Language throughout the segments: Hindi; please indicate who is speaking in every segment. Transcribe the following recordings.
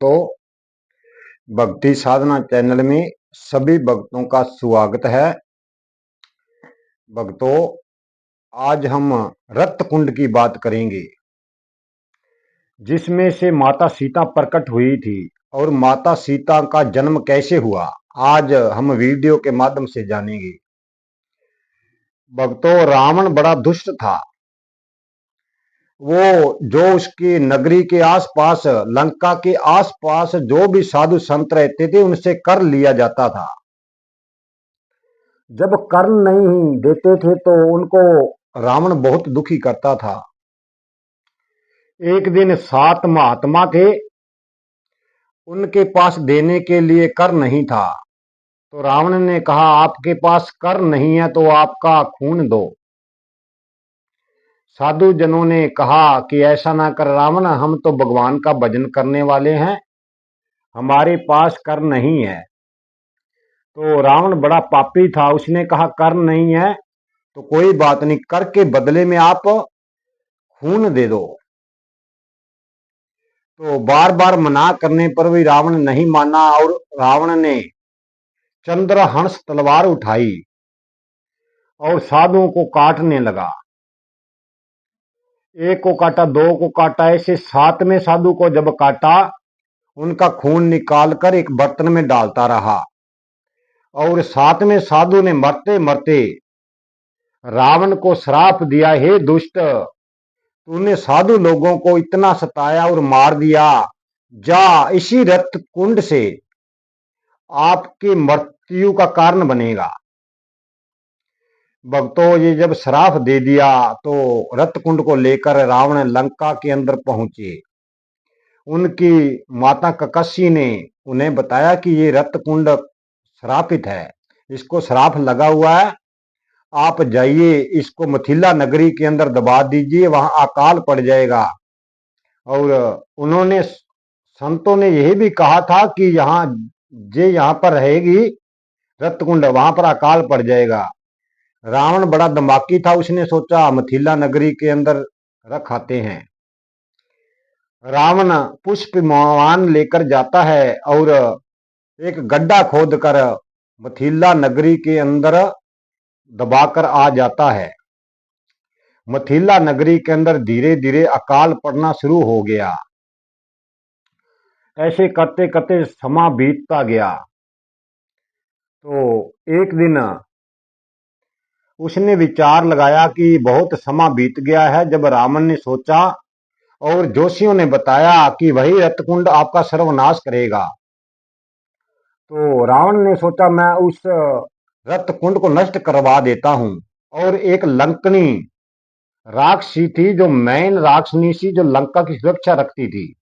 Speaker 1: भक्तों, भक्ति साधना चैनल में सभी भक्तों का स्वागत है। भक्तों, आज हम रक्त कुंड की बात करेंगे, जिसमें से माता सीता प्रकट हुई थी और माता सीता का जन्म कैसे हुआ, आज हम वीडियो के माध्यम से जानेंगे। भक्तों, रावण बड़ा दुष्ट था। वो जो उसकी नगरी के आसपास, लंका के आसपास जो भी साधु संत रहते थे उनसे कर लिया जाता था। जब कर नहीं देते थे तो उनको रावण बहुत दुखी करता था। एक दिन 7 महात्मा थे, उनके पास देने के लिए कर नहीं था, तो रावण ने कहा आपके पास कर नहीं है तो आपका खून दो। साधु जनों ने कहा कि ऐसा ना कर रावण, हम तो भगवान का भजन करने वाले हैं, हमारे पास कर नहीं है। तो रावण बड़ा पापी था, उसने कहा कर नहीं है तो कोई बात नहीं, कर के बदले में आप खून दे दो। तो बार बार मना करने पर भी रावण नहीं माना और रावण ने चंद्रहंस तलवार उठाई और साधुओं को काटने लगा। एक को काटा, दो को काटा, ऐसे 7वें साधु को जब काटा, उनका खून निकालकर एक बर्तन में डालता रहा और 7वें साधु ने मरते मरते रावण को श्राप दिया, हे दुष्ट, तूने साधु लोगों को इतना सताया और मार दिया, जा इसी रक्त कुंड से आपकी मृत्यु का कारण बनेगा। भक्तों, ये जब श्राप दे दिया तो रक्त कुंड को लेकर रावण लंका के अंदर पहुंचे। उनकी माता ककसी ने उन्हें बताया कि ये रक्त कुंड श्रापित है, इसको श्राप लगा हुआ है, आप जाइए इसको मिथिला नगरी के अंदर दबा दीजिए, वहां अकाल पड़ जाएगा। और उन्होंने, संतों ने यही भी कहा था कि यहाँ पर रहेगी रत्तकुंड, वहां पर अकाल पड़ जाएगा। रावण बड़ा दिमागी था, उसने सोचा मिथिला नगरी के अंदर रख आते हैं। रावण पुष्प विमान लेकर जाता है और एक गड्ढा खोदकर मिथिला नगरी के अंदर दबाकर आ जाता है। मिथिला नगरी के अंदर धीरे धीरे अकाल पड़ना शुरू हो गया। ऐसे करते करते समा बीतता गया। तो एक दिन उसने विचार लगाया कि बहुत समा बीत गया है। जब रावण ने सोचा और जोशियों ने बताया कि वही रत्तकुंड आपका सर्वनाश करेगा, तो रावण ने सोचा मैं उस रत्तकुंड को नष्ट करवा देता हूं। और एक लंकनी राक्षसी थी, जो मैन राक्षसी थी, जो लंका की सुरक्षा रखती थी।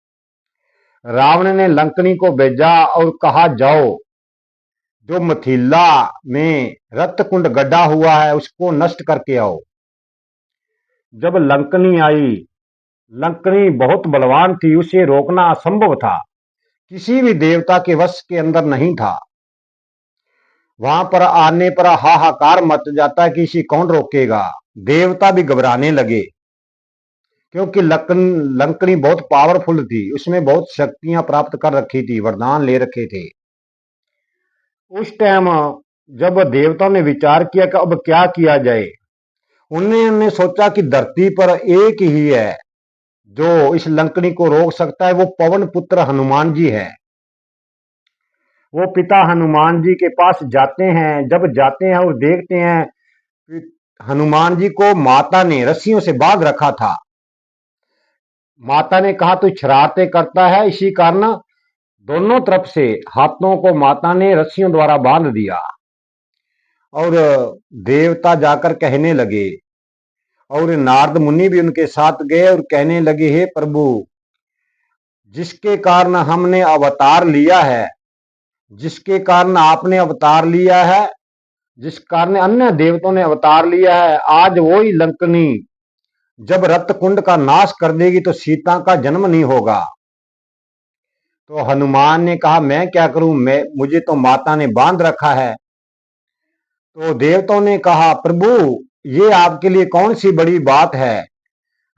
Speaker 1: रावण ने लंकनी को भेजा और कहा जाओ, जो मिथिला में रत्तकुंड गड्ढा हुआ है उसको नष्ट करके आओ। जब लंकनी आई, लंकनी बहुत बलवान थी, उसे रोकना असंभव था, किसी भी देवता के वश के अंदर नहीं था। वहां पर आने पर हाहाकार मच जाता है कि इसे कौन रोकेगा। देवता भी घबराने लगे, क्योंकि लंकनी बहुत पावरफुल थी, उसमें बहुत शक्तियां प्राप्त कर रखी थी, वरदान ले रखे थे। उस टाइम जब देवताओं ने विचार किया कि अब क्या किया जाए, उन्होंने सोचा कि धरती पर एक ही है जो इस लंकनी को रोक सकता है, वो पवन पुत्र हनुमान जी है। वो पिता हनुमान जी के पास जाते हैं। जब जाते हैं और देखते हैं कि हनुमान जी को माता ने रस्सियों से बांध रखा था। माता ने कहा तू शरारतें करता है, इसी कारण दोनों तरफ से हाथों को माता ने रस्सियों द्वारा बांध दिया। और देवता जाकर कहने लगे, और नारद मुनि भी उनके साथ गए और कहने लगे, हे प्रभु, जिसके कारण हमने अवतार लिया है, जिसके कारण आपने अवतार लिया है, जिस कारण अन्य देवताओं ने अवतार लिया है, आज वही लंकनी जब रत्तकुंड का नाश कर देगी तो सीता का जन्म नहीं होगा। तो हनुमान ने कहा मैं क्या करूं, मुझे तो माता ने बांध रखा है। तो देवताओं ने कहा प्रभु, ये आपके लिए कौन सी बड़ी बात है,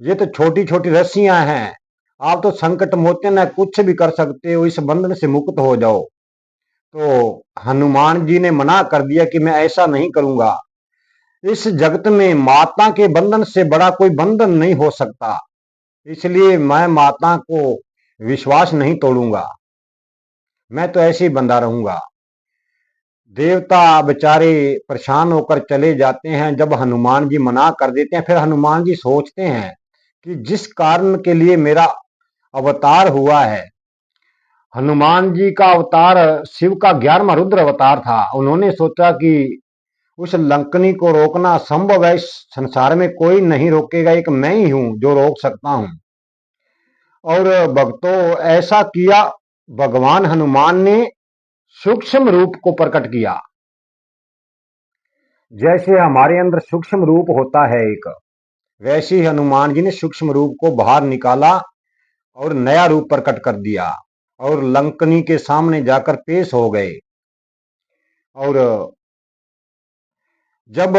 Speaker 1: ये तो छोटी छोटी रस्सियां हैं, आप तो संकट मोचन है, कुछ भी कर सकते हो, इस बंधन से मुक्त हो जाओ। तो हनुमान जी ने मना कर दिया कि मैं ऐसा नहीं करूंगा। इस जगत में माता के बंधन से बड़ा कोई बंधन नहीं हो सकता, इसलिए मैं माता को विश्वास नहीं तोड़ूंगा, मैं तो ऐसे ही बंधा रहूंगा। देवता बेचारे परेशान होकर चले जाते हैं। जब हनुमान जी मना कर देते हैं, फिर हनुमान जी सोचते हैं कि जिस कारण के लिए मेरा अवतार हुआ है, हनुमान जी का अवतार शिव का 11वां रुद्र अवतार था। उन्होंने सोचा कि उस लंकनी को रोकना संभव है, इस संसार में कोई नहीं रोकेगा, एक मैं ही हूं जो रोक सकता हूं। और भक्तों, ऐसा किया। भगवान हनुमान ने सूक्ष्म रूप को प्रकट किया। जैसे हमारे अंदर सूक्ष्म रूप होता है एक, वैसे ही हनुमान जी ने सूक्ष्म रूप को बाहर निकाला और नया रूप प्रकट कर दिया और लंकनी के सामने जाकर पेश हो गए। और जब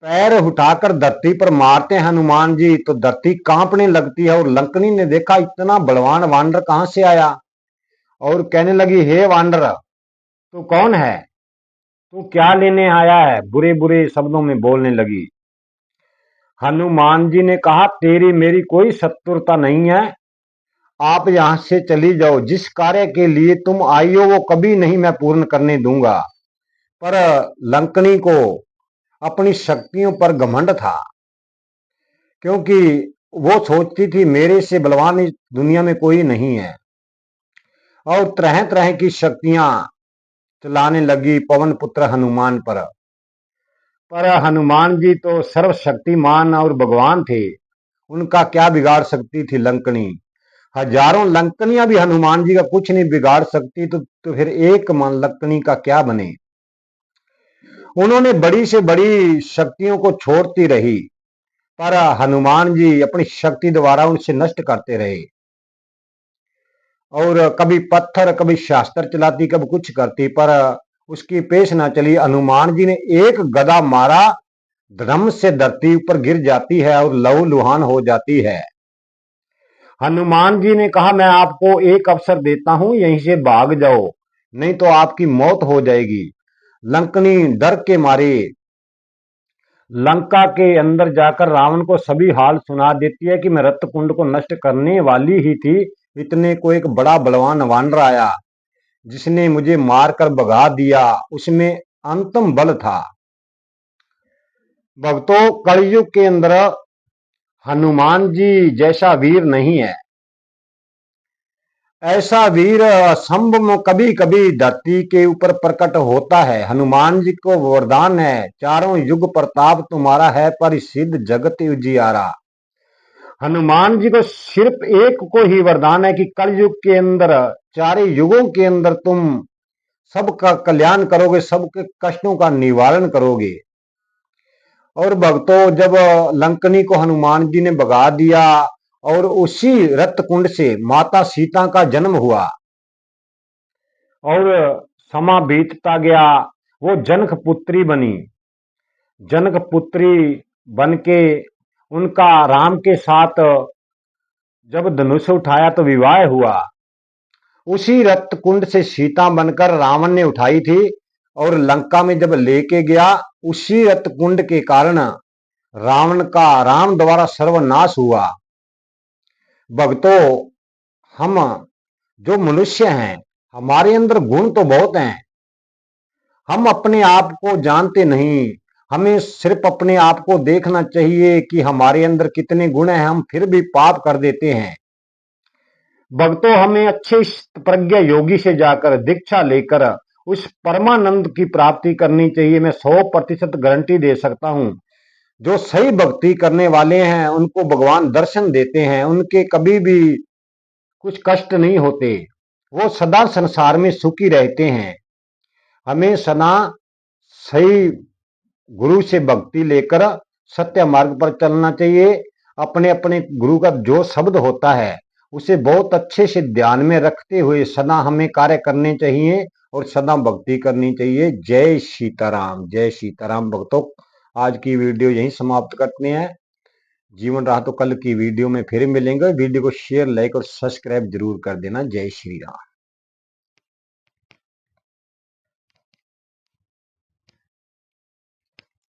Speaker 1: पैर उठाकर धरती पर मारते हैं हनुमान जी, तो धरती कांपने लगती है। और लंकनी ने देखा इतना बलवान वानर कहां से आया, और कहने लगी, हे वानर, तू कौन है, तू क्या लेने आया है, बुरे बुरे शब्दों में बोलने लगी। हनुमान जी ने कहा, तेरी मेरी कोई शत्रुता नहीं है, आप यहां से चली जाओ। जिस कार्य के लिए तुम आई हो वो कभी नहीं मैं पूर्ण करने दूंगा। पर लंकनी को अपनी शक्तियों पर घमंड था, क्योंकि वो सोचती थी मेरे से बलवान इस दुनिया में कोई नहीं है, और तरह तरह की शक्तियां चलाने लगी पवन पुत्र हनुमान पर हनुमान जी तो सर्वशक्तिमान और भगवान थे, उनका क्या बिगाड़ सकती थी लंकनी। हजारों लंकनियां भी हनुमान जी का कुछ नहीं बिगाड़ सकती, तो फिर एक मन लंकनी का क्या बने। उन्होंने बड़ी से बड़ी शक्तियों को छोड़ती रही, पर हनुमान जी अपनी शक्ति द्वारा उनसे नष्ट करते रहे। और कभी पत्थर, कभी शास्त्र चलाती, कभी कुछ करती, पर उसकी पेश ना चली। हनुमान जी ने एक गदा मारा, धर्म से धरती ऊपर गिर जाती है और लहू लुहान हो जाती है। हनुमान जी ने कहा, मैं आपको एक अवसर देता हूं, यहीं से भाग जाओ, नहीं तो आपकी मौत हो जाएगी। लंकनी डर के मारे लंका के अंदर जाकर रावण को सभी हाल सुना देती है कि मैं रत्तकुंड को नष्ट करने वाली ही थी, इतने को एक बड़ा बलवान वानर आया जिसने मुझे मारकर भगा दिया, उसमें अंतम बल था। भक्तों, कलयुग के अंदर हनुमान जी जैसा वीर नहीं है। ऐसा वीर असंभव में कभी कभी धरती के ऊपर प्रकट होता है। हनुमान जी को वरदान है, चारों युग प्रताप तुम्हारा है, पर सिद्ध जगत उजियारा। हनुमान जी को सिर्फ एक को ही वरदान है कि कलयुग के अंदर, चारों युगों के अंदर तुम सबका कल्याण करोगे, सबके कष्टों का निवारण करोगे। और भक्तों, जब लंकनी को हनुमान जी ने भगा दिया और उसी रक्त कुंड से माता सीता का जन्म हुआ और समा बीतता गया, वो जनक पुत्री बनी। जनक पुत्री बन के उनका राम के साथ जब धनुष उठाया तो विवाह हुआ। उसी रक्त कुंड से सीता बनकर रावण ने उठाई थी और लंका में जब लेके गया, उसी रक्त कुंड के कारण रावण का राम द्वारा सर्वनाश हुआ। भक्तों, हम जो मनुष्य हैं, हमारे अंदर गुण तो बहुत हैं, हम अपने आप को जानते नहीं। हमें सिर्फ अपने आप को देखना चाहिए कि हमारे अंदर कितने गुण हैं, हम फिर भी पाप कर देते हैं। भक्तों, हमें अच्छे प्रज्ञा योगी से जाकर दीक्षा लेकर उस परमानंद की प्राप्ति करनी चाहिए। मैं 100% गारंटी दे सकता हूं, जो सही भक्ति करने वाले हैं उनको भगवान दर्शन देते हैं, उनके कभी भी कुछ कष्ट नहीं होते, वो सदा संसार में सुखी रहते हैं। हमें सदा सही गुरु से भक्ति लेकर सत्य मार्ग पर चलना चाहिए। अपने अपने गुरु का जो शब्द होता है उसे बहुत अच्छे से ध्यान में रखते हुए सदा हमें कार्य करने चाहिए और सदा भक्ति करनी चाहिए। जय सीताराम, जय सीताराम। भक्तों, आज की वीडियो यहीं समाप्त करते हैं। जीवन रहा तो कल की वीडियो में फिर मिलेंगे। वीडियो को शेयर, लाइक और सब्सक्राइब जरूर कर देना। जय श्री राम।